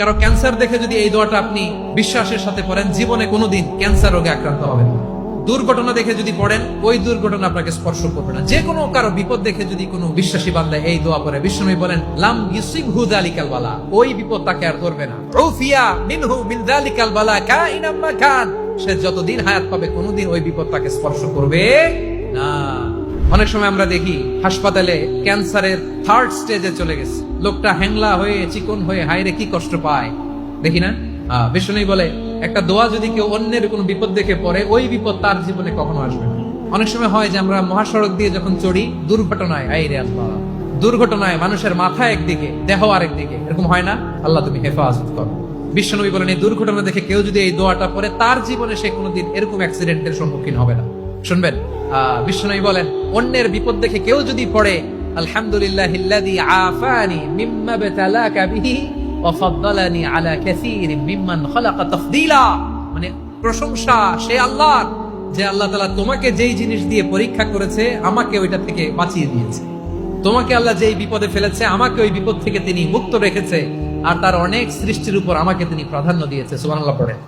কারো ক্যান্সার দেখে যদি এই দোয়াটা আপনি বিশ্বাসের সাথে পড়েন, জীবনে কোনোদিন ক্যান্সার রোগে আক্রান্ত হবেন না। দুর্ঘটনা দেখে যদি পড়েন, ওই দুর্ঘটনা আপনাকে স্পর্শ করবে না। যে কোনো কারো বিপদ দেখে যদি কোনো বিশ্বাসী বান্দা এই দোয়া পড়ে, বিশ্বনবী বলেন লাম ইউসিবহু যালিকাল বালা, ওই বিপদ তাকে আর ধরবে না। উফিয়া মিনহু মিন যালিকাল বালা কাইনাম মা কান, সে যতদিন হায়াত পাবে কোনোদিন ওই বিপদ তাকে স্পর্শ করবে না। অনেক সময় আমরা দেখি হাসপাতালে ক্যান্সারের 3rd স্টেজে চলে গেছে, লোকটা হ্যাংলা হয়ে চিকন হয়ে হায়রে কি কষ্ট পায়, দেখি না? বিষ্ণু বলে একটা দোয়া যদি কেউ অন্যের কোনো বিপদ দেখে পড়ে, ওই বিপদ তার জীবনে কখনো আসবে না। অনেক সময় হয় যে আমরা মহাসড়ক দিয়ে যখন চড়ি, দুর্ঘটনায় আইরে আল্লাহ, দুর্ঘটনায় মানুষের মাথা একদিকে দেহ আরেকদিকে, এরকম হয় না? আল্লাহ তুমি হেফাজত করো। বিশ্বনবী বলেন এই দুর্ঘটনা দেখে কেউ যদি এই দোয়াটা পড়ে, তার জীবনে সে কোনোদিন এরকম অ্যাক্সিডেন্টের সম্মুখীন হবে না। শুনবেন, বিশ্বনবী বলেন অন্যের বিপদ দেখে কেউ যদি পড়ে আলহামদুলিল্লাহিল্লাযী আফানি মিম্মা বাতালাকা বিহি ওয়া ফাদ্দালানি আলা কাসীরিন মিম্মান খালাকা তাফদীলা, মানে প্রশংসা সে আল্লাহর, যে আল্লাহ তাআলা তোমাকে যেই জিনিস দিয়ে পরীক্ষা করেছে আমাকে ওইটা থেকে বাঁচিয়ে দিয়েছে। তোমাকে আল্লাহ যেই বিপদে ফেলেছে আমাকে ওই বিপদ থেকে তিনি মুক্ত রেখেছে, আর তার অনেক সৃষ্টির উপর আমাকে তিনি প্রাধান্য দিয়েছে। সুবহানাল্লাহ পড়েন।